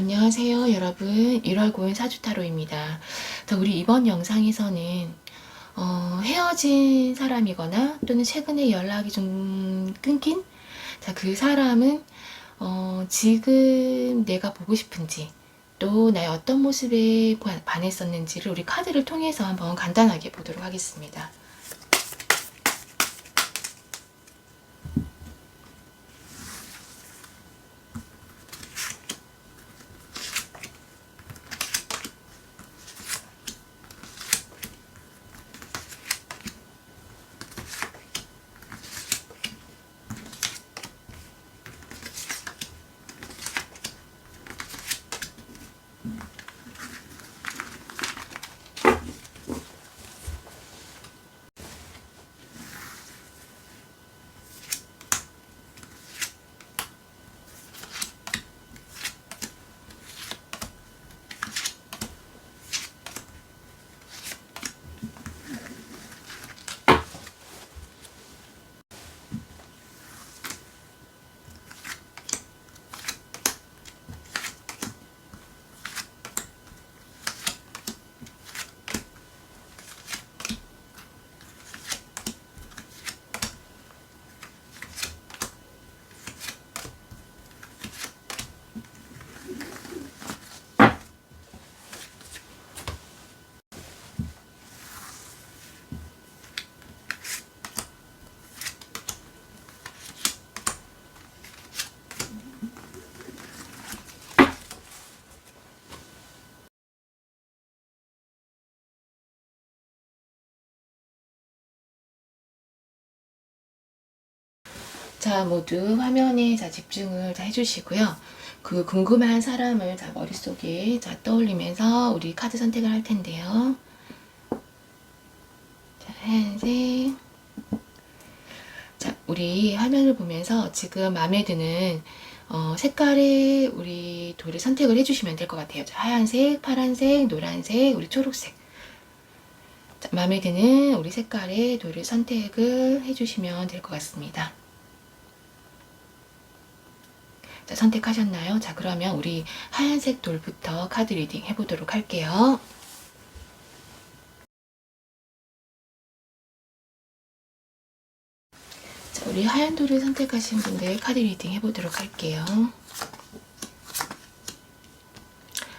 안녕하세요 여러분, 1월 9일 사주타로입니다. 자, 우리 이번 영상에서는 헤어진 사람이거나 또는 최근에 연락이 좀 끊긴 그 사람은 지금 내가 보고 싶은지 또 나의 어떤 모습에 반했었는지를 우리 카드를 통해서 한번 간단하게 보도록 하겠습니다. 자, 모두 화면에 집중을 해주시고요. 그 궁금한 사람을 머릿속에 떠올리면서 우리 카드 선택을 할 텐데요. 자, 하얀색. 자, 우리 화면을 보면서 지금 마음에 드는 색깔의 우리 돌을 선택을 해주시면 될 것 같아요. 자, 하얀색, 파란색, 노란색, 우리 초록색. 자, 마음에 드는 우리 색깔의 돌을 선택을 해주시면 될 것 같습니다. 자, 선택하셨나요? 자, 그러면 우리 하얀색 돌부터 카드 리딩 해보도록 할게요. 자, 우리 하얀 돌을 선택하신 분들 카드 리딩 해보도록 할게요.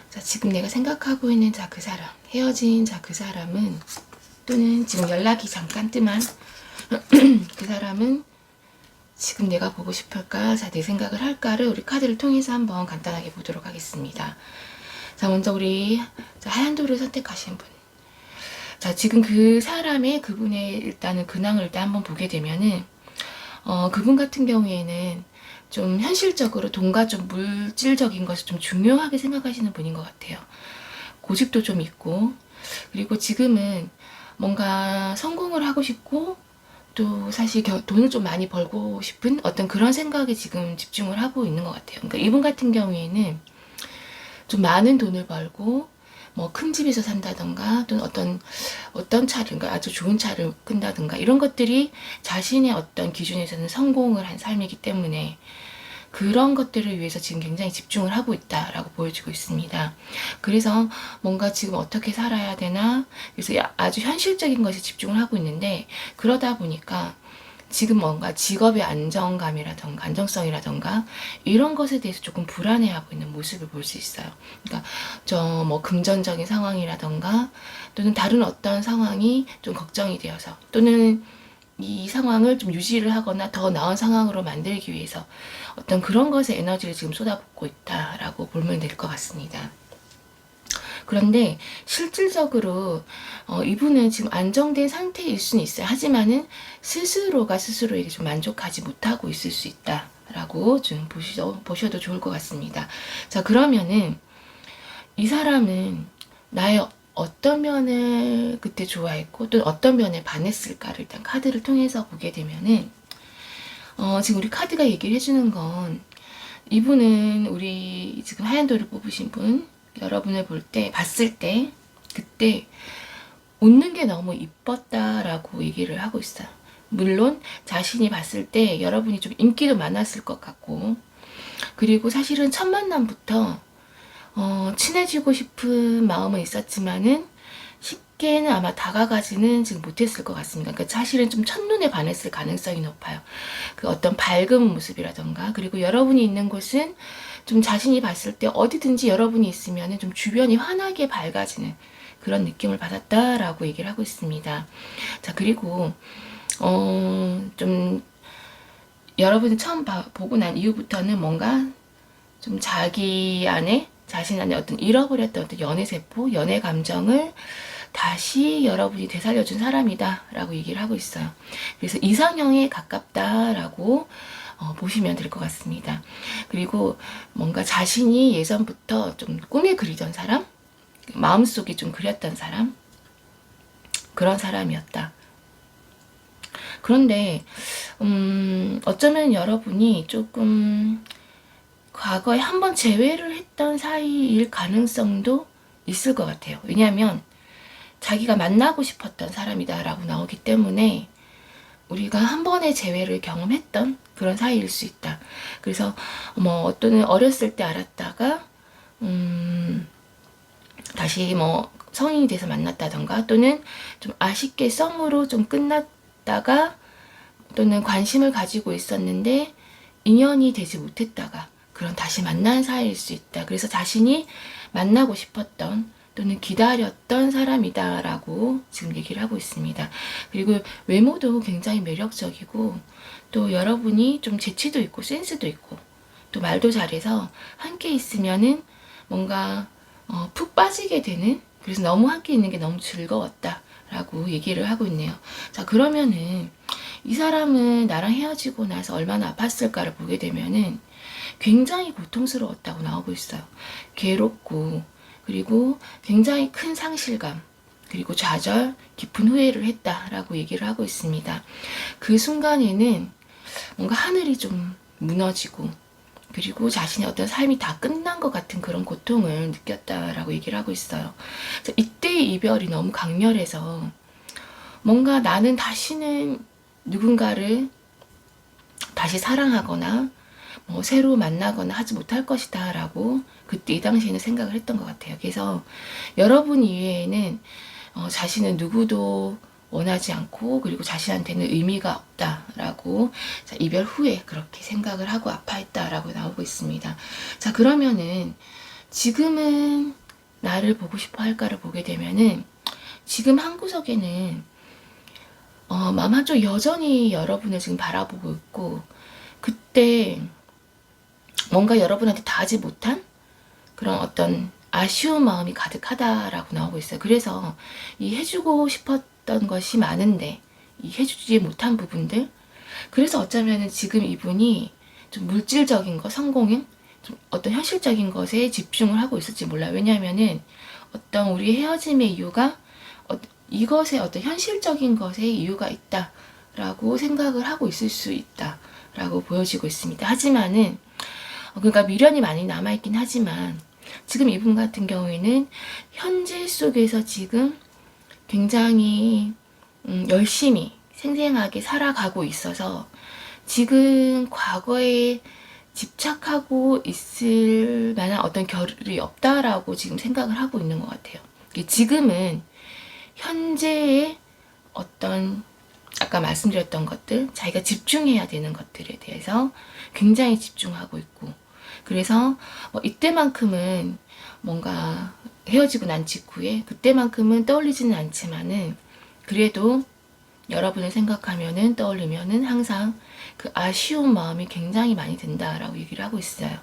자, 지금 내가 생각하고 있는 그 사람, 헤어진 그 사람은, 또는 지금 연락이 잠깐 뜸한 그 사람은 지금 내가 보고 싶을까? 자, 내 생각을 할까를 우리 카드를 통해서 한번 간단하게 보도록 하겠습니다. 자, 먼저 우리 하얀 돌을 선택하신 분. 자, 지금 그 사람의 그분의 일단은 근황을 일단 한번 보게 되면은 그분 같은 경우에는 좀 현실적으로 돈과 좀 물질적인 것을 좀 중요하게 생각하시는 분인 것 같아요. 고집도 좀 있고, 그리고 지금은 뭔가 성공을 하고 싶고, 또 사실 돈을 좀 많이 벌고 싶은 어떤 그런 생각에 지금 집중을 하고 있는 것 같아요. 그러니까 이분 같은 경우에는 좀 많은 돈을 벌고 뭐 큰 집에서 산다던가 또는 어떤 차를, 그러니까 아주 좋은 차를 끈다던가 이런 것들이 자신의 어떤 기준에서는 성공을 한 삶이기 때문에 그런 것들을 위해서 지금 굉장히 집중을 하고 있다라고 보여지고 있습니다. 그래서 뭔가 지금 어떻게 살아야 되나, 그래서 아주 현실적인 것에 집중을 하고 있는데, 그러다 보니까 지금 뭔가 직업의 안정감이라던가 안정성이라던가 이런 것에 대해서 조금 불안해하고 있는 모습을 볼 수 있어요. 그러니까 저 뭐 금전적인 상황이라던가 또는 다른 어떤 상황이 좀 걱정이 되어서, 또는 이 상황을 좀 유지를 하거나 더 나은 상황으로 만들기 위해서 어떤 그런 것에 에너지를 지금 쏟아붓고 있다라고 보면 될 것 같습니다. 그런데 실질적으로 이분은 지금 안정된 상태일 수는 있어요. 하지만은 스스로가 스스로에게 좀 만족하지 못하고 있을 수 있다라고 좀 보셔도 좋을 것 같습니다. 자, 그러면은 이 사람은 나의 어떤 면을 그때 좋아했고 또 어떤 면에 반했을까를 일단 카드를 통해서 보게 되면은 지금 우리 카드가 얘기를 해주는 건, 이분은 우리 지금 하얀 돌을 뽑으신 분, 여러분을 봤을 때 그때 웃는 게 너무 이뻤다라고 얘기를 하고 있어요. 물론 자신이 봤을 때 여러분이 좀 인기도 많았을 것 같고, 그리고 사실은 첫 만남부터 친해지고 싶은 마음은 있었지만은 쉽게는 아마 다가가지는 지금 못했을 것 같습니다. 그러니까 사실은 좀 첫눈에 반했을 가능성이 높아요. 그 어떤 밝은 모습이라던가, 그리고 여러분이 있는 곳은 좀 자신이 봤을 때 어디든지 여러분이 있으면 좀 주변이 환하게 밝아지는 그런 느낌을 받았다라고 얘기를 하고 있습니다. 자, 그리고 좀 여러분이 처음 보고 난 이후부터는 뭔가 좀 자신 안에 어떤 잃어버렸던 어떤 연애 세포, 연애 감정을 다시 여러분이 되살려준 사람이다 라고 얘기를 하고 있어요. 그래서 이상형에 가깝다라고 보시면 될 것 같습니다. 그리고 뭔가 자신이 예전부터 좀 꿈에 그리던 사람, 마음속에 좀 그렸던 사람, 그런 사람이었다. 그런데 어쩌면 여러분이 조금 과거에 한번 재회를 했던 사이일 가능성도 있을 것 같아요. 왜냐하면 자기가 만나고 싶었던 사람이다라고 나오기 때문에 우리가 한 번의 재회를 경험했던 그런 사이일 수 있다. 그래서 어떤 어렸을 때 알았다가 다시 성인이 돼서 만났다던가, 또는 좀 아쉽게 썸으로 좀 끝났다가, 또는 관심을 가지고 있었는데 인연이 되지 못했다가 그런 다시 만난 사이일 수 있다. 그래서 자신이 만나고 싶었던 또는 기다렸던 사람이다라고 지금 얘기를 하고 있습니다. 그리고 외모도 굉장히 매력적이고, 또 여러분이 좀 재치도 있고 센스도 있고 또 말도 잘해서 함께 있으면은 뭔가 푹 빠지게 되는, 그래서 너무 함께 있는 게 너무 즐거웠다라고 얘기를 하고 있네요. 자, 그러면은 이 사람은 나랑 헤어지고 나서 얼마나 아팠을까를 보게 되면은 굉장히 고통스러웠다고 나오고 있어요. 괴롭고, 그리고 굉장히 큰 상실감, 그리고 좌절, 깊은 후회를 했다라고 얘기를 하고 있습니다. 그 순간에는 뭔가 하늘이 좀 무너지고, 그리고 자신의 어떤 삶이 다 끝난 것 같은 그런 고통을 느꼈다라고 얘기를 하고 있어요. 이때의 이별이 너무 강렬해서 뭔가 나는 다시는 누군가를 다시 사랑하거나 새로 만나거나 하지 못할 것이다 라고 그때 이 당시에는 생각을 했던 것 같아요. 그래서 여러분 이외에는 자신은 누구도 원하지 않고, 그리고 자신한테는 의미가 없다라고, 자, 이별 후에 그렇게 생각을 하고 아파했다라고 나오고 있습니다. 자, 그러면은 지금은 나를 보고 싶어 할까를 보게 되면은 지금 한 구석에는 마음 한쪽 여전히 여러분을 지금 바라보고 있고, 그때 뭔가 여러분한테 닿지 못한 그런 어떤 아쉬운 마음이 가득하다라고 나오고 있어요. 그래서 이 해주고 싶었던 것이 많은데 이 해주지 못한 부분들, 그래서 어쩌면은 지금 이분이 좀 물질적인 거, 성공인, 좀 어떤 현실적인 것에 집중을 하고 있을지 몰라요. 왜냐하면은 어떤 우리 헤어짐의 이유가 이것에 어떤 현실적인 것에 이유가 있다라고 생각을 하고 있을 수 있다라고 보여지고 있습니다. 하지만은 그러니까 미련이 많이 남아있긴 하지만 지금 이분 같은 경우에는 현재 속에서 지금 굉장히 열심히 생생하게 살아가고 있어서 지금 과거에 집착하고 있을 만한 어떤 결이 없다라고 지금 생각을 하고 있는 것 같아요. 지금은 현재의 어떤 아까 말씀드렸던 것들, 자기가 집중해야 되는 것들에 대해서 굉장히 집중하고 있고, 그래서 이때만큼은 뭔가 헤어지고 난 직후에 그때만큼은 떠올리지는 않지만은 그래도 여러분을 생각하면은 떠올리면은 항상 그 아쉬운 마음이 굉장히 많이 든다라고 얘기를 하고 있어요.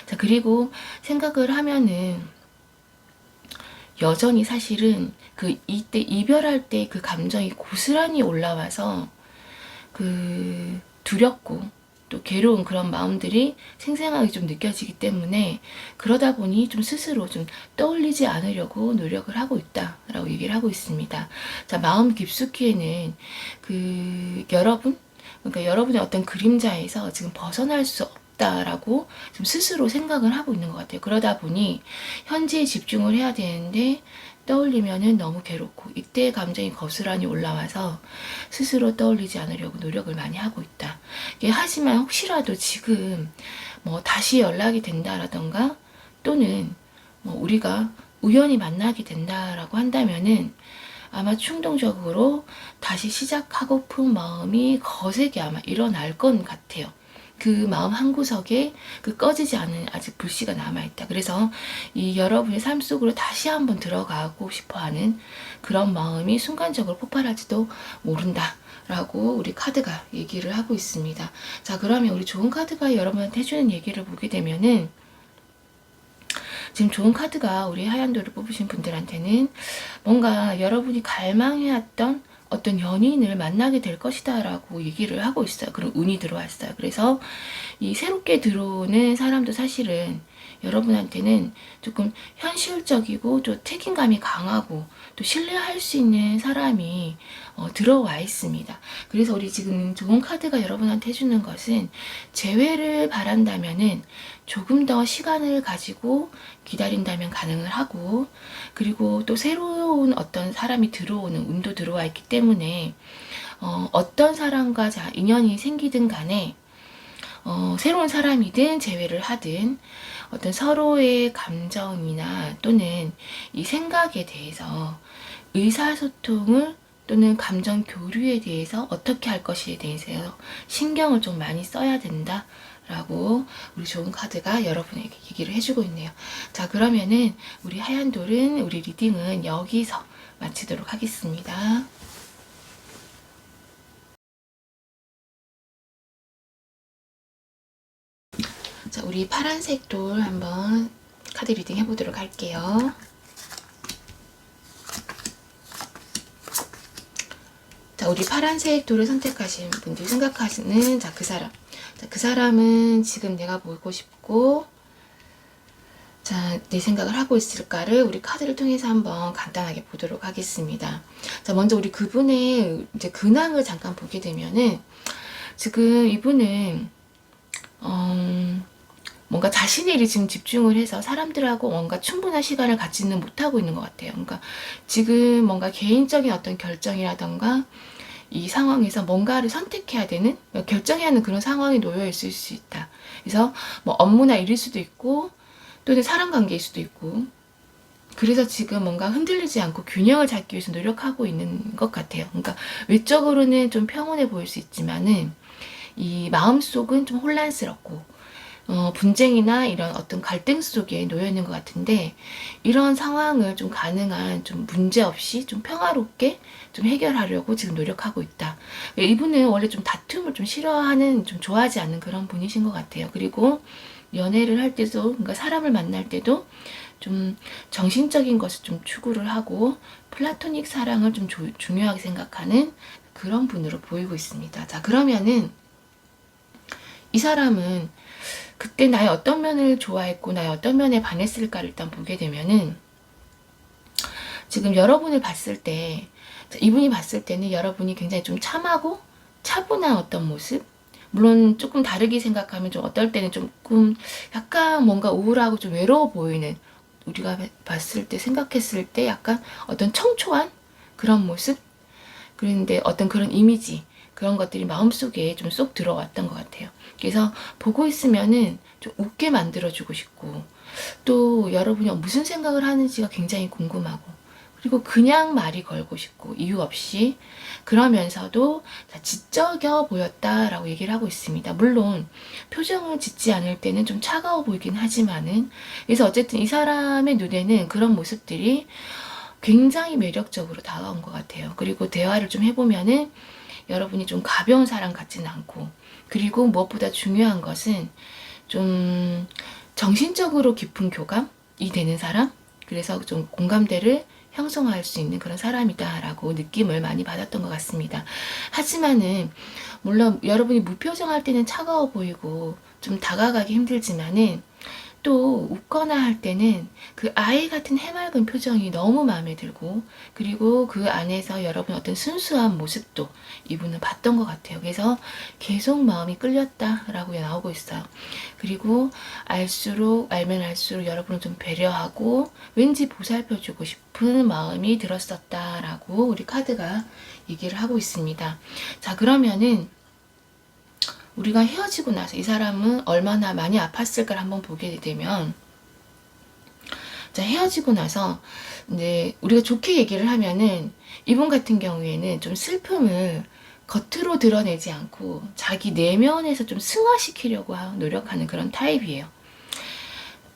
자, 그리고 생각을 하면은 여전히 사실은 이때 이별할 때 그 감정이 고스란히 올라와서 그 두렵고 또 괴로운 그런 마음들이 생생하게 좀 느껴지기 때문에, 그러다 보니 좀 스스로 좀 떠올리지 않으려고 노력을 하고 있다라고 얘기를 하고 있습니다. 자, 마음 깊숙이에는 그러니까 여러분의 어떤 그림자에서 지금 벗어날 수 없다라고 좀 스스로 생각을 하고 있는 것 같아요. 그러다 보니 현재에 집중을 해야 되는데 떠올리면은 너무 괴롭고, 이때의 감정이 고스란히 올라와서 스스로 떠올리지 않으려고 노력을 많이 하고 있다. 하지만 혹시라도 지금 다시 연락이 된다라던가, 또는 뭐 우리가 우연히 만나게 된다라고 한다면은 아마 충동적으로 다시 시작하고픈 마음이 거세게 아마 일어날 것 같아요. 그 마음 한구석에 그 꺼지지 않은 아직 불씨가 남아있다. 그래서 이 여러분의 삶 속으로 다시 한번 들어가고 싶어 하는 그런 마음이 순간적으로 폭발할지도 모른다. 라고 우리 카드가 얘기를 하고 있습니다. 자, 그러면 우리 좋은 카드가 여러분한테 해주는 얘기를 보게 되면은 지금 좋은 카드가 우리 하얀돌을 뽑으신 분들한테는 뭔가 여러분이 갈망해왔던 어떤 연인을 만나게 될 것이다 라고 얘기를 하고 있어요. 그런 운이 들어왔어요. 그래서 이 새롭게 들어오는 사람도 사실은 여러분한테는 조금 현실적이고 좀 책임감이 강하고 또 신뢰할 수 있는 사람이 들어와 있습니다. 그래서 우리 지금 좋은 카드가 여러분한테 해주는 것은 재회를 바란다면은 조금 더 시간을 가지고 기다린다면 가능을 하고, 그리고 또 새로운 어떤 사람이 들어오는 운도 들어와 있기 때문에 어떤 사람과 인연이 생기든 간에 새로운 사람이든 재회를 하든 어떤 서로의 감정이나 또는 이 생각에 대해서 의사소통을 또는 감정 교류에 대해서 어떻게 할 것에 대해서 신경을 좀 많이 써야 된다 라고 우리 좋은 카드가 여러분에게 얘기를 해주고 있네요. 자, 그러면은 우리 하얀 돌은 우리 리딩은 여기서 마치도록 하겠습니다. 자, 우리 파란색 돌 한번 카드 리딩 해보도록 할게요. 자, 우리 파란색 돌을 선택하신 분들 생각하시는 자, 그 사람. 자, 그 사람은 지금 내가 보고 싶고 자, 내 생각을 하고 있을까를 우리 카드를 통해서 한번 간단하게 보도록 하겠습니다. 자, 먼저 우리 그분의 이제 근황을 잠깐 보게 되면은 지금 이분은 뭔가 자신의 일에 지금 집중을 해서 사람들하고 뭔가 충분한 시간을 갖지는 못하고 있는 것 같아요. 그러니까 지금 뭔가 개인적인 어떤 결정이라던가 이 상황에서 뭔가를 선택해야 되는, 결정해야 하는 그런 상황에 놓여 있을 수 있다. 그래서 뭐 업무나 일일 수도 있고 또는 사람 관계일 수도 있고, 그래서 지금 뭔가 흔들리지 않고 균형을 잡기 위해서 노력하고 있는 것 같아요. 그러니까 외적으로는 좀 평온해 보일 수 있지만은 이 마음속은 좀 혼란스럽고 분쟁이나 이런 어떤 갈등 속에 놓여 있는 것 같은데, 이런 상황을 좀 가능한 좀 문제 없이 좀 평화롭게 좀 해결하려고 지금 노력하고 있다. 이분은 원래 좀 다툼을 좀 싫어하는, 좀 좋아하지 않는 그런 분이신 것 같아요. 그리고 연애를 할 때도, 그러니까 사람을 만날 때도 좀 정신적인 것을 좀 추구를 하고 플라토닉 사랑을 좀 중요하게 생각하는 그런 분으로 보이고 있습니다. 자, 그러면은 이 사람은 그때 나의 어떤 면을 좋아했고 나의 어떤 면에 반했을까를 일단 보게 되면은, 지금 여러분을 봤을 때, 이분이 봤을 때는 여러분이 굉장히 좀 참하고 차분한 어떤 모습, 물론 조금 다르게 생각하면 좀 어떨 때는 조금 약간 뭔가 우울하고 좀 외로워 보이는, 우리가 봤을 때 생각했을 때 약간 어떤 청초한 그런 모습, 그런데 어떤 그런 이미지, 그런 것들이 마음속에 좀 쏙 들어왔던 것 같아요. 그래서 보고 있으면은 좀 웃게 만들어주고 싶고, 또 여러분이 무슨 생각을 하는지가 굉장히 궁금하고, 그리고 그냥 말이 걸고 싶고 이유 없이, 그러면서도 지적여 보였다라고 얘기를 하고 있습니다. 물론 표정을 짓지 않을 때는 좀 차가워 보이긴 하지만은, 그래서 어쨌든 이 사람의 눈에는 그런 모습들이 굉장히 매력적으로 다가온 것 같아요. 그리고 대화를 좀 해보면은 여러분이 좀 가벼운 사람 같지는 않고, 그리고 무엇보다 중요한 것은 좀 정신적으로 깊은 교감이 되는 사람, 그래서 좀 공감대를 형성할 수 있는 그런 사람이다라고 느낌을 많이 받았던 것 같습니다. 하지만은 물론 여러분이 무표정할 때는 차가워 보이고 좀 다가가기 힘들지만은, 또 웃거나 할 때는 그 아이 같은 해맑은 표정이 너무 마음에 들고, 그리고 그 안에서 여러분 어떤 순수한 모습도 이분은 봤던 것 같아요. 그래서 계속 마음이 끌렸다라고 나오고 있어요. 그리고 알면 알수록 여러분을 좀 배려하고 왠지 보살펴주고 싶은 마음이 들었었다라고 우리 카드가 얘기를 하고 있습니다. 자, 그러면은 우리가 헤어지고 나서 이 사람은 얼마나 많이 아팠을까를 한번 보게 되면, 자, 헤어지고 나서 이제 우리가 좋게 얘기를 하면은 이분 같은 경우에는 좀 슬픔을 겉으로 드러내지 않고 자기 내면에서 좀 승화시키려고 노력하는 그런 타입이에요.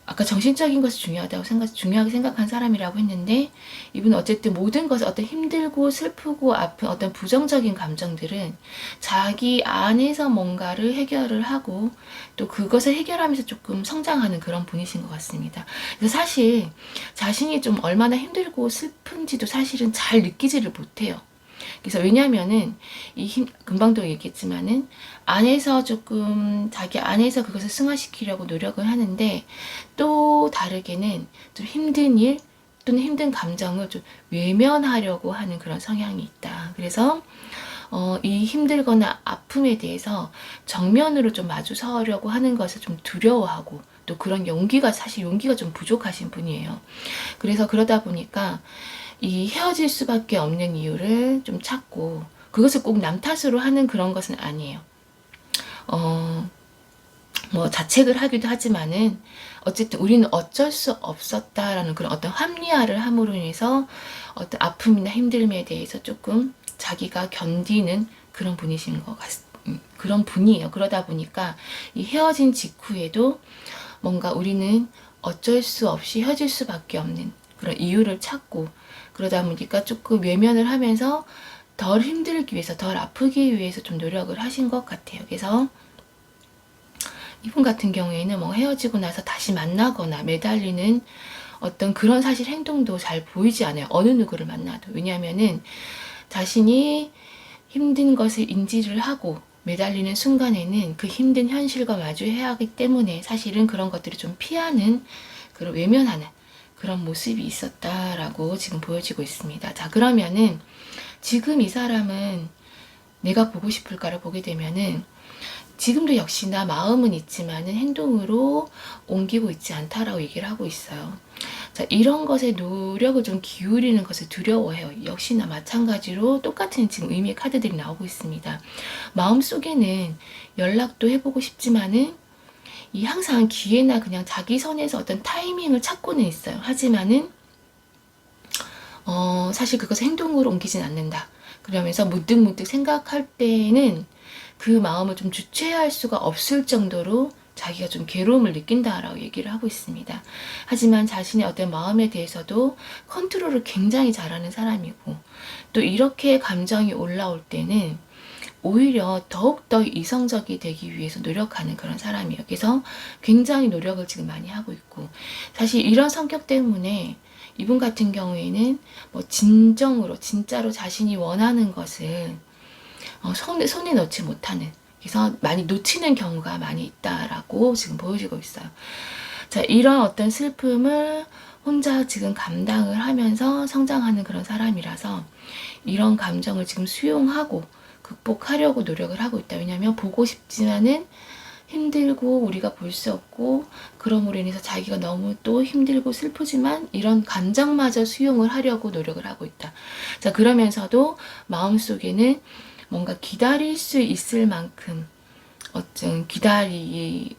아까 정신적인 것이 중요하게 생각한 사람이라고 했는데, 이분은 어쨌든 모든 것을 어떤 힘들고 슬프고 아픈 어떤 부정적인 감정들은 자기 안에서 뭔가를 해결을 하고 또 그것을 해결하면서 조금 성장하는 그런 분이신 것 같습니다. 그래서 사실 자신이 좀 얼마나 힘들고 슬픈지도 사실은 잘 느끼지를 못해요. 그래서 왜냐면은 금방도 얘기했지만은 안에서 조금 자기 안에서 그것을 승화시키려고 노력을 하는데, 또 다르게는 좀 힘든 일 또는 힘든 감정을 좀 외면하려고 하는 그런 성향이 있다. 그래서 이 힘들거나 아픔에 대해서 정면으로 좀 마주서려고 하는 것을 좀 두려워하고, 또 그런 사실 용기가 좀 부족하신 분이에요. 그래서 그러다 보니까 이 헤어질 수밖에 없는 이유를 좀 찾고, 그것을 꼭 남 탓으로 하는 그런 것은 아니에요. 뭐 자책을 하기도 하지만은 어쨌든 우리는 어쩔 수 없었다라는 그런 어떤 합리화를 함으로 인해서 어떤 아픔이나 힘듦에 대해서 조금 자기가 견디는 그런 분이신 것 그런 분이에요. 그러다 보니까 이 헤어진 직후에도 뭔가 우리는 어쩔 수 없이 헤어질 수밖에 없는 그런 이유를 찾고, 그러다 보니까 조금 외면을 하면서 덜 힘들기 위해서, 덜 아프기 위해서 좀 노력을 하신 것 같아요. 그래서 이분 같은 경우에는 뭐 헤어지고 나서 다시 만나거나 매달리는 어떤 그런 사실 행동도 잘 보이지 않아요. 어느 누구를 만나도. 왜냐하면은 자신이 힘든 것을 인지를 하고 매달리는 순간에는 그 힘든 현실과 마주해야 하기 때문에 사실은 그런 것들을 좀 피하는, 그런 외면하는 그런 모습이 있었다라고 지금 보여지고 있습니다. 자, 그러면은 지금 이 사람은 내가 보고 싶을까를 보게 되면은 지금도 역시나 마음은 있지만은 행동으로 옮기고 있지 않다라고 얘기를 하고 있어요. 자, 이런 것에 노력을 좀 기울이는 것을 두려워해요. 역시나 마찬가지로 똑같은 지금 의미의 카드들이 나오고 있습니다. 마음속에는 연락도 해보고 싶지만은 항상 기회나 그냥 자기 선에서 어떤 타이밍을 찾고는 있어요. 하지만은 사실 그것을 행동으로 옮기진 않는다. 그러면서 문득문득 생각할 때는 그 마음을 좀 주체할 수가 없을 정도로 자기가 좀 괴로움을 느낀다라고 얘기를 하고 있습니다. 하지만 자신의 어떤 마음에 대해서도 컨트롤을 굉장히 잘하는 사람이고, 또 이렇게 감정이 올라올 때는 오히려 더욱더 이성적이 되기 위해서 노력하는 그런 사람이에요. 그래서 굉장히 노력을 지금 많이 하고 있고, 사실 이런 성격 때문에 이분 같은 경우에는 뭐 진짜로 자신이 원하는 것을 손에 넣지 못하는, 그래서 많이 놓치는 경우가 많이 있다라고 지금 보여지고 있어요. 자, 이런 어떤 슬픔을 혼자 지금 감당을 하면서 성장하는 그런 사람이라서 이런 감정을 지금 수용하고 극복하려고 노력을 하고 있다. 왜냐하면 보고 싶지만은 힘들고 우리가 볼 수 없고, 그럼으로 인해서 자기가 너무 또 힘들고 슬프지만 이런 감정마저 수용을 하려고 노력을 하고 있다. 자, 그러면서도 마음속에는 뭔가 기다릴 수 있을 만큼 어떤 기다릴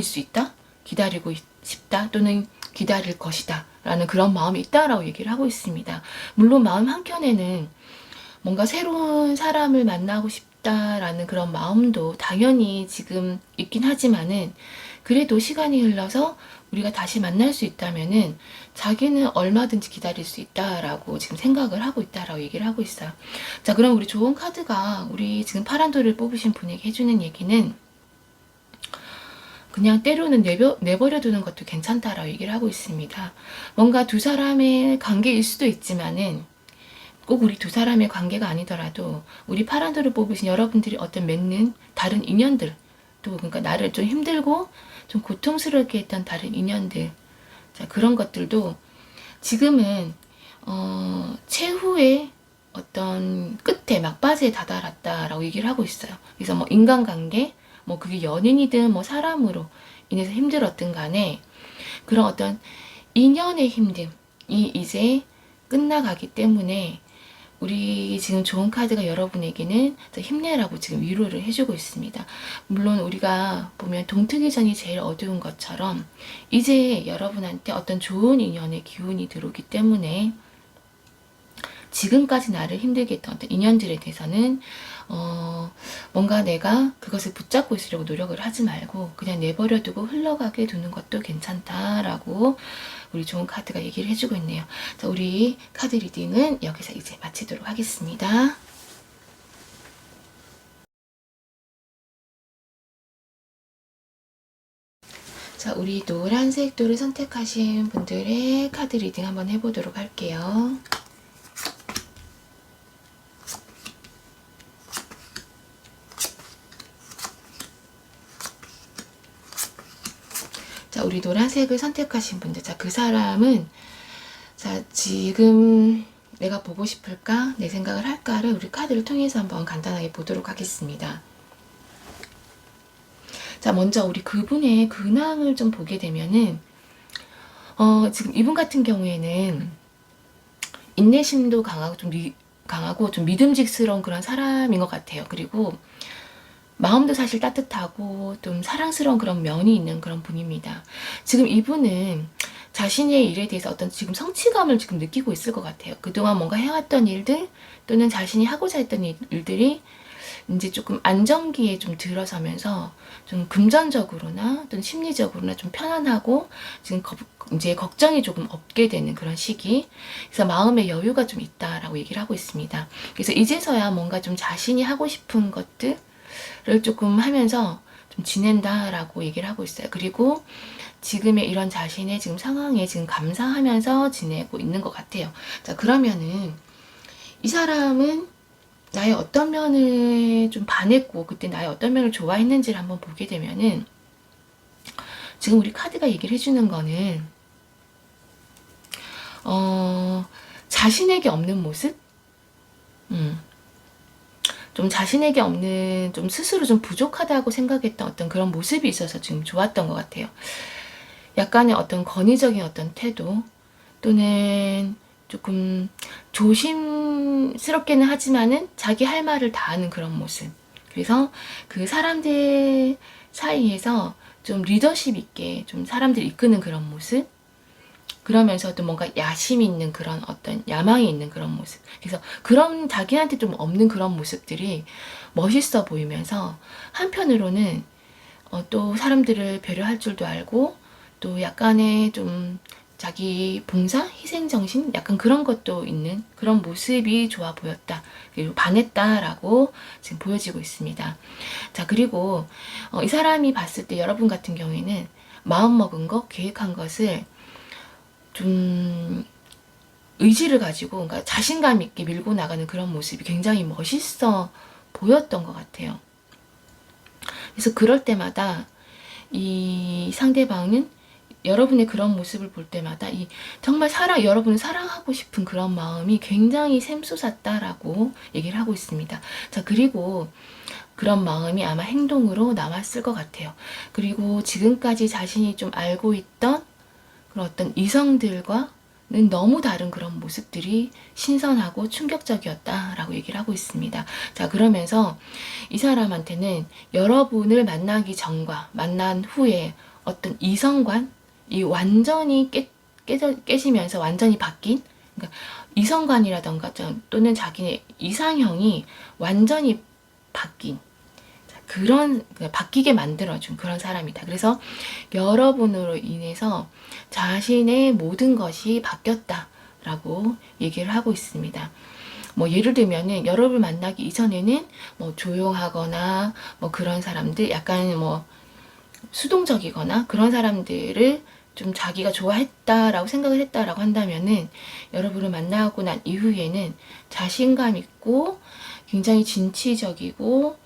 수 있다? 기다리고 싶다? 또는 기다릴 것이다 라는 그런 마음이 있다라고 얘기를 하고 있습니다. 물론 마음 한켠에는 뭔가 새로운 사람을 만나고 싶다라는 그런 마음도 당연히 지금 있긴 하지만은, 그래도 시간이 흘러서 우리가 다시 만날 수 있다면은 자기는 얼마든지 기다릴 수 있다라고 지금 생각을 하고 있다라고 얘기를 하고 있어요. 자, 그럼 우리 좋은 카드가 우리 지금 파란 돌을 뽑으신 분에게 해주는 얘기는 그냥 때로는 내버려 두는 것도 괜찮다라고 얘기를 하고 있습니다. 뭔가 두 사람의 관계일 수도 있지만은 꼭 우리 두 사람의 관계가 아니더라도 우리 파란 돌을 뽑으신 여러분들이 어떤 맺는 다른 인연들, 또 그러니까 나를 좀 힘들고 좀 고통스럽게 했던 다른 인연들, 자, 그런 것들도 지금은 최후의 어떤 끝에 막바지에 다다랐다라고 얘기를 하고 있어요. 그래서 뭐 인간관계, 뭐 그게 연인이든 뭐 사람으로 인해서 힘들었든 간에 그런 어떤 인연의 힘듦이 이제 끝나가기 때문에 우리 지금 좋은 카드가 여러분에게는 더 힘내라고 지금 위로를 해주고 있습니다. 물론 우리가 보면 동트기 전이 제일 어두운 것처럼 이제 여러분한테 어떤 좋은 인연의 기운이 들어오기 때문에 지금까지 나를 힘들게 했던 어떤 인연들에 대해서는 뭔가 내가 그것을 붙잡고 있으려고 노력을 하지 말고 그냥 내버려두고 흘러가게 두는 것도 괜찮다라고 우리 좋은 카드가 얘기를 해주고 있네요. 자, 우리 카드 리딩은 여기서 이제 마치도록 하겠습니다. 자, 우리 노란색 돌을 선택하신 분들의 카드 리딩 한번 해보도록 할게요. 자, 우리 노란색을 선택하신 분들, 자, 그 사람은 자, 지금 내가 보고 싶을까? 내 생각을 할까를 우리 카드를 통해서 한번 간단하게 보도록 하겠습니다. 자, 먼저 우리 그분의 근황을 좀 보게 되면은 지금 이분 같은 경우에는 인내심도 강하고 좀 믿음직스러운 그런 사람인 것 같아요. 그리고 마음도 사실 따뜻하고 좀 사랑스러운 그런 면이 있는 그런 분입니다. 지금 이분은 자신의 일에 대해서 어떤 지금 성취감을 지금 느끼고 있을 것 같아요. 그동안 뭔가 해왔던 일들 또는 자신이 하고자 했던 일들이 이제 조금 안정기에 좀 들어서면서 좀 금전적으로나 또는 심리적으로나 좀 편안하고 지금 이제 걱정이 조금 없게 되는 그런 시기. 그래서 마음의 여유가 좀 있다라고 얘기를 하고 있습니다. 그래서 이제서야 뭔가 좀 자신이 하고 싶은 것들 를 조금 하면서 좀 지낸다라고 얘기를 하고 있어요. 그리고 지금의 이런 자신의 지금 상황에 지금 감사하면서 지내고 있는 것 같아요. 자, 그러면은 이 사람은 나의 어떤 면을 좀 반했고 그때 나의 어떤 면을 좋아했는지를 한번 보게 되면은 지금 우리 카드가 얘기를 해주는 거는 자신에게 없는 모습? 좀 자신에게 없는 좀 스스로 좀 부족하다고 생각했던 어떤 그런 모습이 있어서 지금 좋았던 것 같아요. 약간의 어떤 권위적인 어떤 태도 또는 조금 조심스럽게는 하지만은 자기 할 말을 다 하는 그런 모습. 그래서 그 사람들 사이에서 좀 리더십 있게 좀 사람들 이끄는 그런 모습. 그러면서도 뭔가 야심 있는 그런 어떤 야망이 있는 그런 모습. 그래서 그런 자기한테 좀 없는 그런 모습들이 멋있어 보이면서 한편으로는 또 사람들을 배려할 줄도 알고 또 약간의 좀 자기 봉사, 희생정신 약간 그런 것도 있는 그런 모습이 좋아 보였다. 그리고 반했다라고 지금 보여지고 있습니다. 자, 그리고 이 사람이 봤을 때 여러분 같은 경우에는 마음먹은 것, 계획한 것을 좀 의지를 가지고 그러니까 자신감 있게 밀고 나가는 그런 모습이 굉장히 멋있어 보였던 것 같아요. 그래서 그럴 때마다 이 상대방은 여러분의 그런 모습을 볼 때마다 이 정말 여러분을 사랑하고 싶은 그런 마음이 굉장히 샘솟았다라고 얘기를 하고 있습니다. 자, 그리고 그런 마음이 아마 행동으로 남았을 것 같아요. 그리고 지금까지 자신이 좀 알고 있던 그런 어떤 이성들과는 너무 다른 그런 모습들이 신선하고 충격적이었다라고 얘기를 하고 있습니다. 자, 그러면서 이 사람한테는 여러분을 만나기 전과 만난 후에 어떤 이성관이 완전히 깨지면서 완전히 바뀐, 그러니까 이성관이라던가 또는 자기의 이상형이 완전히 바뀐 그런 바뀌게 만들어준 그런 사람이다. 그래서 여러분으로 인해서 자신의 모든 것이 바뀌었다라고 얘기를 하고 있습니다. 뭐 예를 들면은 여러분을 만나기 이전에는 뭐 조용하거나 뭐 그런 사람들 약간 뭐 수동적이거나 그런 사람들을 좀 자기가 좋아했다라고 생각을 했다라고 한다면은 여러분을 만나고 난 이후에는 자신감 있고 굉장히 진취적이고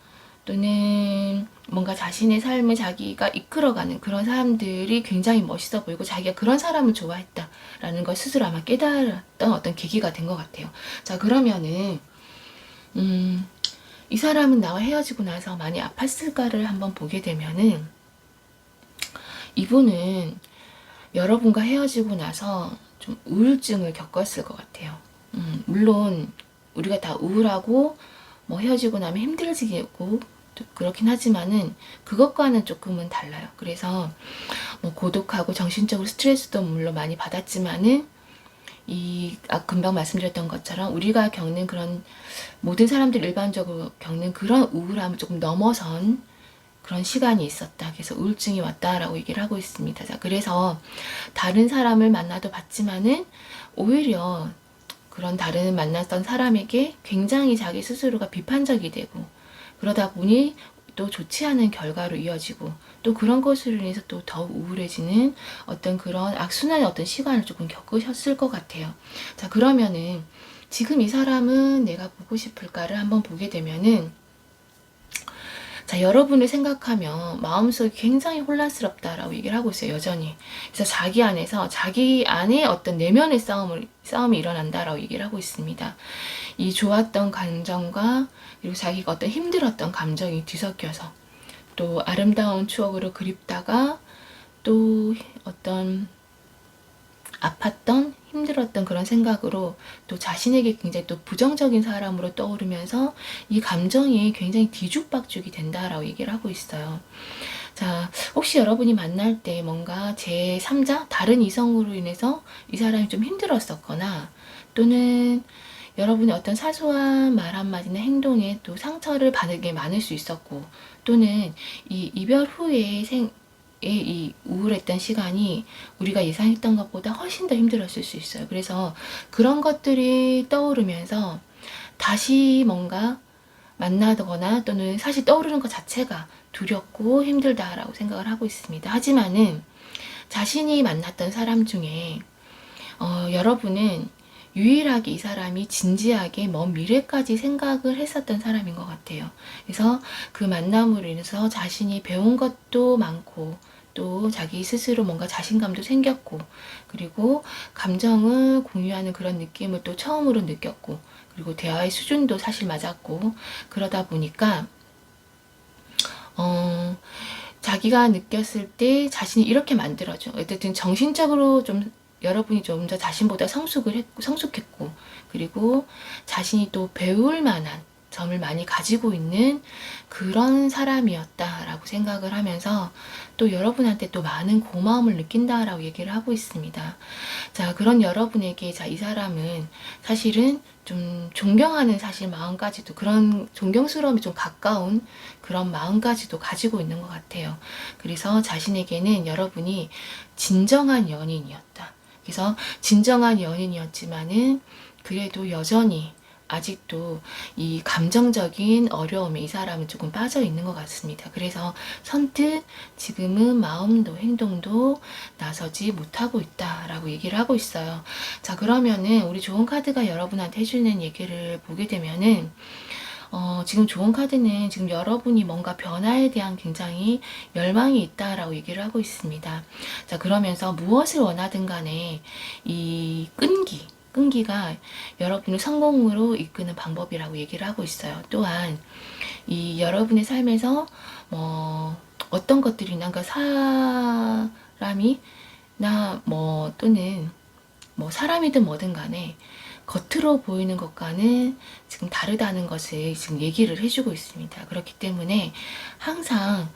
또는 뭔가 자신의 삶을 자기가 이끌어가는 그런 사람들이 굉장히 멋있어 보이고 자기가 그런 사람을 좋아했다라는 걸 스스로 아마 깨달았던 어떤 계기가 된 것 같아요. 자, 그러면은 이 사람은 나와 헤어지고 나서 많이 아팠을까를 한번 보게 되면은 이분은 여러분과 헤어지고 나서 좀 우울증을 겪었을 것 같아요. 물론 우리가 다 우울하고 뭐 헤어지고 나면 힘들어지고 그렇긴 하지만은 그것과는 조금은 달라요. 그래서 뭐 고독하고 정신적으로 스트레스도 물론 많이 받았지만은 금방 말씀드렸던 것처럼 우리가 겪는 그런 모든 사람들이 일반적으로 겪는 그런 우울함을 조금 넘어선 그런 시간이 있었다. 그래서 우울증이 왔다라고 얘기를 하고 있습니다. 자, 그래서 다른 사람을 만나도 봤지만은 오히려 그런 다른 만났던 사람에게 굉장히 자기 스스로가 비판적이 되고 그러다 보니 또 좋지 않은 결과로 이어지고 또 그런 것으로 인해서 또 더욱 우울해지는 어떤 그런 악순환의 어떤 시간을 조금 겪으셨을 것 같아요. 자, 그러면은 지금 이 사람은 내가 보고 싶을까를 한번 보게 되면은 자, 여러분을 생각하면 마음속이 굉장히 혼란스럽다라고 얘기를 하고 있어요, 여전히. 그래서 자기 안에 어떤 내면의 싸움이 일어난다라고 얘기를 하고 있습니다. 이 좋았던 감정과 그리고 자기가 어떤 힘들었던 감정이 뒤섞여서 또 아름다운 추억으로 그립다가 또 어떤 아팠던 힘들었던 그런 생각으로 또 자신에게 굉장히 또 부정적인 사람으로 떠오르면서 이 감정이 굉장히 뒤죽박죽이 된다라고 얘기를 하고 있어요. 자, 혹시 여러분이 만날 때 뭔가 제3자 다른 이성으로 인해서 이 사람이 좀 힘들었었거나 또는 여러분의 어떤 사소한 말 한마디나 행동에 또 상처를 받는 게 많을 수 있었고 또는 이 이별 후에 이 우울했던 시간이 우리가 예상했던 것보다 훨씬 더 힘들었을 수 있어요. 그래서 그런 것들이 떠오르면서 다시 뭔가 만나거나 또는 사실 떠오르는 것 자체가 두렵고 힘들다라고 생각을 하고 있습니다. 하지만은 자신이 만났던 사람 중에 여러분은 유일하게 이 사람이 진지하게 먼 미래까지 생각을 했었던 사람인 것 같아요. 그래서 그 만남으로 인해서 자신이 배운 것도 많고 또 자기 스스로 뭔가 자신감도 생겼고 그리고 감정을 공유하는 그런 느낌을 또 처음으로 느꼈고 그리고 대화의 수준도 사실 맞았고 그러다 보니까 자기가 느꼈을 때 자신이 이렇게 만들어줘. 어쨌든 정신적으로 좀 여러분이 좀 더 자신보다 성숙했고 그리고 자신이 또 배울 만한 점을 많이 가지고 있는 그런 사람이었다라고 생각을 하면서 또 여러분한테 또 많은 고마움을 느낀다라고 얘기를 하고 있습니다. 자, 그런 여러분에게 이 사람은 사실은 좀 존경하는 사실 마음까지도 그런 존경스러움이 좀 가까운 그런 마음까지도 가지고 있는 것 같아요. 그래서 자신에게는 여러분이 진정한 연인이었다. 그래서 진정한 연인이었지만은 그래도 여전히 아직도 이 감정적인 어려움에 이 사람은 조금 빠져 있는 것 같습니다. 그래서 선뜻 지금은 마음도 행동도 나서지 못하고 있다라고 얘기를 하고 있어요. 자, 그러면은 우리 좋은 카드가 여러분한테 해주는 얘기를 보게 되면은 지금 좋은 카드는 지금 여러분이 뭔가 변화에 대한 굉장히 열망이 있다라고 얘기를 하고 있습니다. 자, 그러면서 무엇을 원하든 간에 이 끈기가 여러분을 성공으로 이끄는 방법이라고 얘기를 하고 있어요. 또한 이 여러분의 삶에서 어떤 것들이나 그 사람이나 또는 사람이든 뭐든 간에 겉으로 보이는 것과는 지금 다르다는 것을 지금 얘기를 해주고 있습니다. 그렇기 때문에 항상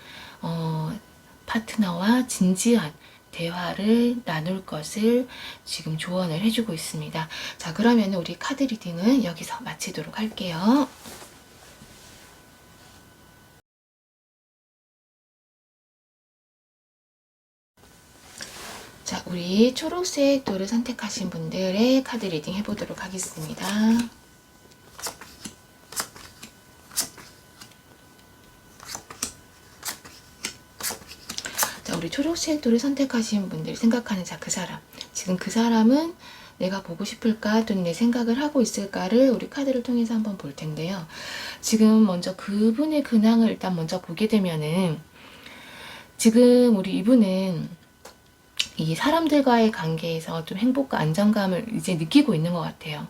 파트너와 진지한 대화를 나눌 것을 지금 조언을 해주고 있습니다. 자, 그러면 우리 카드 리딩은 여기서 마치도록 할게요. 자, 우리 초록색 돌을 선택하신 분들의 카드 리딩 해보도록 하겠습니다. 자, 우리 초록색 돌을 선택하신 분들이 생각하는 그 사람. 지금 그 사람은 내가 보고 싶을까 또는 내 생각을 하고 있을까를 우리 카드를 통해서 한번 볼 텐데요. 지금 먼저 그분의 근황을 일단 먼저 보게 되면은 지금 우리 이분은 이 사람들과의 관계에서 좀 행복과 안정감을 이제 느끼고 있는 것 같아요.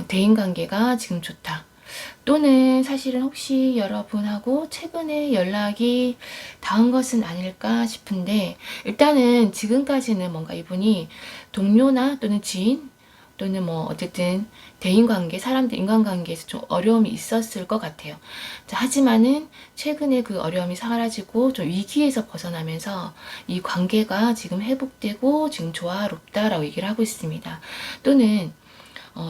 대인관계가 지금 좋다. 또는 사실은 혹시 여러분하고 최근에 연락이 닿은 것은 아닐까 싶은데 일단은 지금까지는 뭔가 이분이 동료나 또는 지인 또는 뭐 어쨌든 대인관계, 사람들 인간관계에서 좀 어려움이 있었을 것 같아요. 자, 하지만은 최근에 그 어려움이 사라지고 좀 위기에서 벗어나면서 이 관계가 지금 회복되고 지금 조화롭다라고 얘기를 하고 있습니다. 또는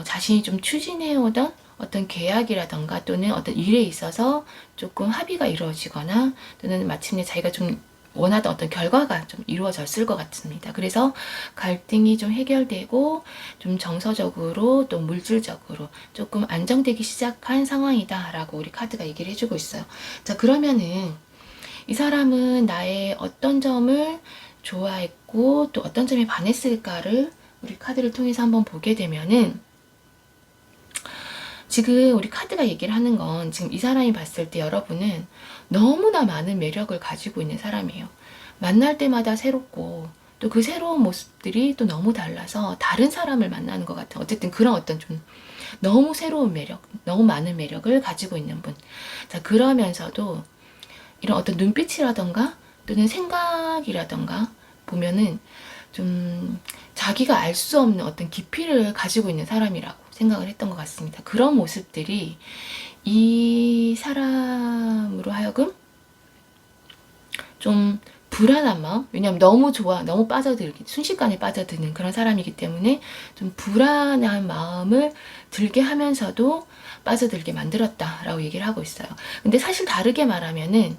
자신이 좀 추진해오던 어떤 계약이라던가 또는 어떤 일에 있어서 조금 합의가 이루어지거나 또는 마침내 자기가 좀 원하던 어떤 결과가 좀 이루어졌을 것 같습니다. 그래서 갈등이 좀 해결되고 좀 정서적으로 또 물질적으로 조금 안정되기 시작한 상황이다라고 우리 카드가 얘기를 해주고 있어요. 자, 그러면은 이 사람은 나의 어떤 점을 좋아했고 또 어떤 점에 반했을까를 우리 카드를 통해서 한번 보게 되면은 지금 우리 카드가 얘기를 하는 건 지금 이 사람이 봤을 때 여러분은 너무나 많은 매력을 가지고 있는 사람이에요. 만날 때마다 새롭고 또 그 새로운 모습들이 또 너무 달라서 다른 사람을 만나는 것 같아요. 어쨌든 그런 어떤 좀 너무 새로운 매력, 너무 많은 매력을 가지고 있는 분. 자, 그러면서도 이런 어떤 눈빛이라던가 또는 생각이라던가 보면은 좀 자기가 알 수 없는 어떤 깊이를 가지고 있는 사람이라고 생각을 했던 것 같습니다. 그런 모습들이 이 사람으로 하여금 좀 불안한 마음, 왜냐하면 너무 좋아, 너무 빠져들기, 순식간에 빠져드는 그런 사람이기 때문에 좀 불안한 마음을 들게 하면서도 빠져들게 만들었다라고 얘기를 하고 있어요. 근데 사실 다르게 말하면은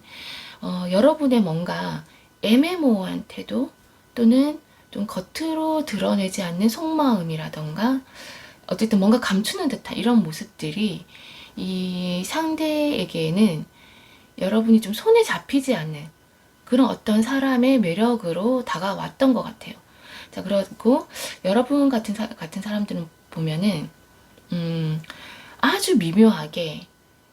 여러분의 뭔가 애매모호한 태도 또는 좀 겉으로 드러내지 않는 속마음이라던가 어쨌든 뭔가 감추는 듯한 이런 모습들이 이 상대에게는 여러분이 좀 손에 잡히지 않는 그런 어떤 사람의 매력으로 다가왔던 것 같아요. 자, 그리고 여러분 같은 사람들은 보면은 아주 미묘하게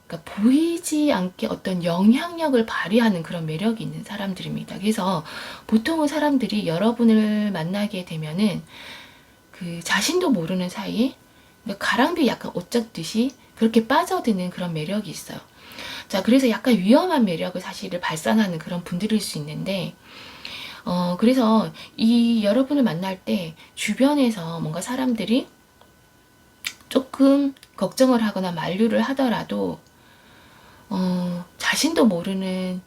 그러니까 보이지 않게 어떤 영향력을 발휘하는 그런 매력이 있는 사람들입니다. 그래서 보통은 사람들이 여러분을 만나게 되면은 그 자신도 모르는 사이에 그러니까 가랑비에 약간 옷 젖듯이 그렇게 빠져드는 그런 매력이 있어요. 자, 그래서 약간 위험한 매력을 사실을 발산하는 그런 분들일 수 있는데, 그래서 이 여러분을 만날 때 주변에서 뭔가 사람들이 조금 걱정을 하거나 만류를 하더라도, 자신도 모르는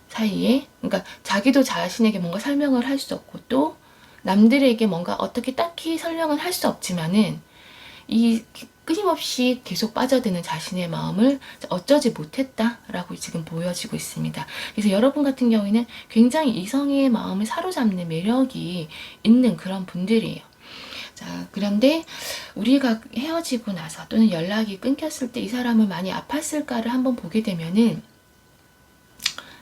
사이에, 그러니까 자기도 자신에게 뭔가 설명을 할 수 없고, 또 남들에게 뭔가 어떻게 딱히 설명은 할 수 없지만은, 이 끊임없이 계속 빠져드는 자신의 마음을 어쩌지 못했다라고 지금 보여지고 있습니다. 그래서 여러분 같은 경우에는 굉장히 이성의 마음을 사로잡는 매력이 있는 그런 분들이에요. 자, 그런데 우리가 헤어지고 나서 또는 연락이 끊겼을 때 이 사람을 많이 아팠을까를 한번 보게 되면은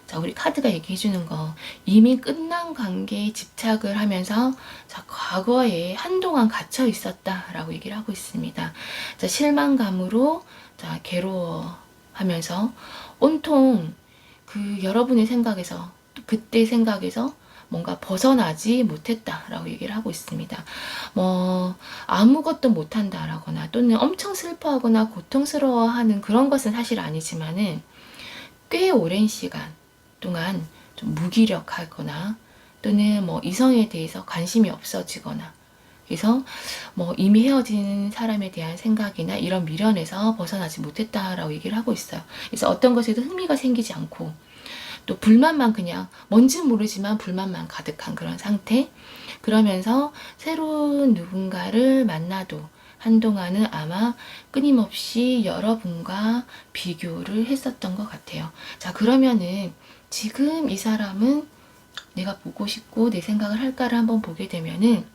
자, 우리 카드가 얘기해 주는 거 이미 끝난 관계에 집착을 하면서 자, 과거에 한동안 갇혀 있었다라고 얘기를 하고 있습니다. 자, 실망감으로 자, 괴로워하면서 온통 그 여러분의 생각에서 그때 생각에서 뭔가 벗어나지 못했다라고 얘기를 하고 있습니다. 뭐 아무것도 못한다라거나 또는 엄청 슬퍼하거나 고통스러워하는 그런 것은 사실 아니지만은 꽤 오랜 시간 동안 좀 무기력하거나 또는 뭐 이성에 대해서 관심이 없어지거나 그래서 뭐 이미 헤어진 사람에 대한 생각이나 이런 미련에서 벗어나지 못했다라고 얘기를 하고 있어요. 그래서 어떤 것에도 흥미가 생기지 않고 또 불만만 그냥 뭔지는 모르지만 불만만 가득한 그런 상태. 그러면서 새로운 누군가를 만나도 한동안은 아마 끊임없이 여러분과 비교를 했었던 것 같아요. 자, 그러면은 지금 이 사람은 내가 보고 싶고 내 생각을 할까를 한번 보게 되면은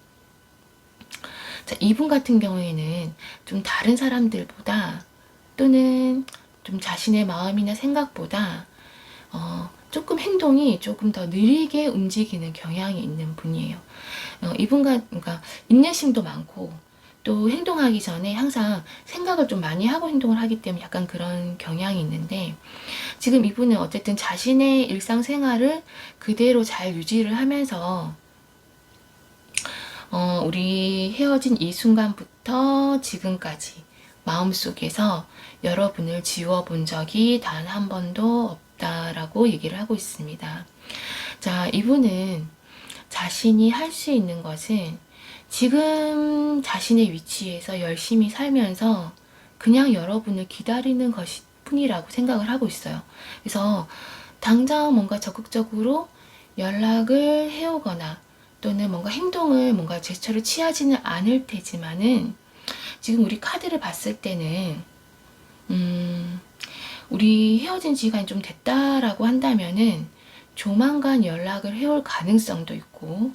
자, 이분 같은 경우에는 좀 다른 사람들보다 또는 좀 자신의 마음이나 생각보다 조금 행동이 조금 더 느리게 움직이는 경향이 있는 분이에요. 이분과 그러니까 인내심도 많고 또 행동하기 전에 항상 생각을 좀 많이 하고 행동을 하기 때문에 약간 그런 경향이 있는데 지금 이분은 어쨌든 자신의 일상생활을 그대로 잘 유지를 하면서 우리 헤어진 이 순간부터 지금까지 마음속에서 여러분을 지워본 적이 단 한 번도 없다라고 얘기를 하고 있습니다. 자, 이분은 자신이 할 수 있는 것은 지금 자신의 위치에서 열심히 살면서 그냥 여러분을 기다리는 것이 뿐이라고 생각을 하고 있어요. 그래서 당장 뭔가 적극적으로 연락을 해오거나 또는 뭔가 행동을 뭔가 제스처를 취하지는 않을 테지만은 지금 우리 카드를 봤을 때는 우리 헤어진 시간이 좀 됐다라고 한다면은 조만간 연락을 해올 가능성도 있고,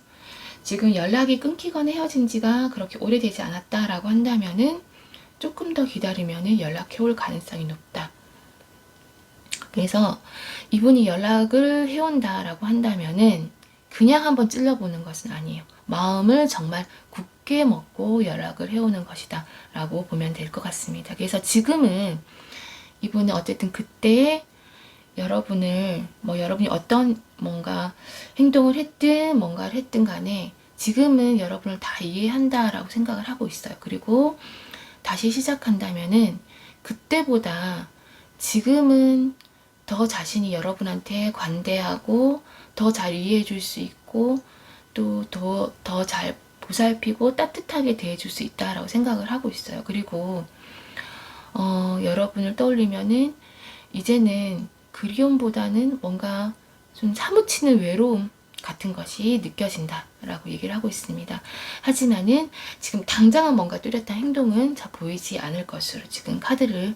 지금 연락이 끊기거나 헤어진 지가 그렇게 오래되지 않았다라고 한다면은 조금 더 기다리면은 연락해 올 가능성이 높다. 그래서 이분이 연락을 해온다라고 한다면은 그냥 한번 찔러보는 것은 아니에요. 마음을 정말 굳게 먹고 연락을 해오는 것이다 라고 보면 될 것 같습니다. 그래서 지금은 이분은 어쨌든 그때 여러분을 여러분이 어떤 뭔가 행동을 했든 뭔가를 했든 간에 지금은 여러분을 다 이해한다라고 생각을 하고 있어요. 그리고 다시 시작한다면은 그때보다 지금은 더 자신이 여러분한테 관대하고 더 잘 이해해 줄 수 있고 또 더 잘 보살피고 따뜻하게 대해 줄 수 있다라고 생각을 하고 있어요. 그리고 여러분을 떠올리면은 이제는 그리움보다는 뭔가 좀 사무치는 외로움 같은 것이 느껴진다라고 얘기를 하고 있습니다. 하지만은 지금 당장은 뭔가 뚜렷한 행동은 보이지 않을 것으로 지금 카드를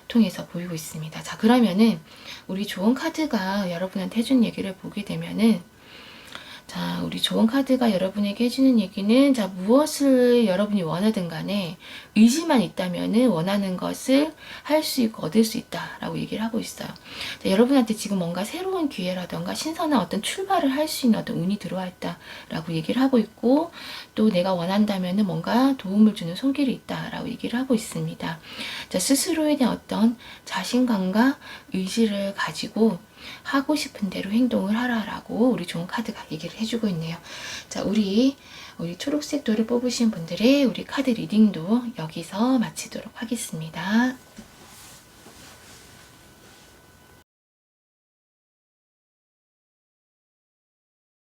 통해서 보이고 있습니다. 자, 그러면은 우리 좋은 카드가 여러분한테 해준 얘기를 보게 되면은, 자, 우리 좋은 카드가 여러분에게 해주는 얘기는, 자, 무엇을 여러분이 원하든 간에 의지만 있다면은 원하는 것을 할 수 있고 얻을 수 있다라고 얘기를 하고 있어요. 자, 여러분한테 지금 뭔가 새로운 기회라던가 신선한 어떤 출발을 할 수 있는 어떤 운이 들어와 있다라고 얘기를 하고 있고, 또 내가 원한다면은 뭔가 도움을 주는 손길이 있다라고 얘기를 하고 있습니다. 자, 스스로에 대한 어떤 자신감과 의지를 가지고 하고 싶은 대로 행동을 하라라고 우리 좋은 카드가 얘기를 해주고 있네요. 자, 우리 초록색 돌을 뽑으신 분들의 우리 카드 리딩도 여기서 마치도록 하겠습니다.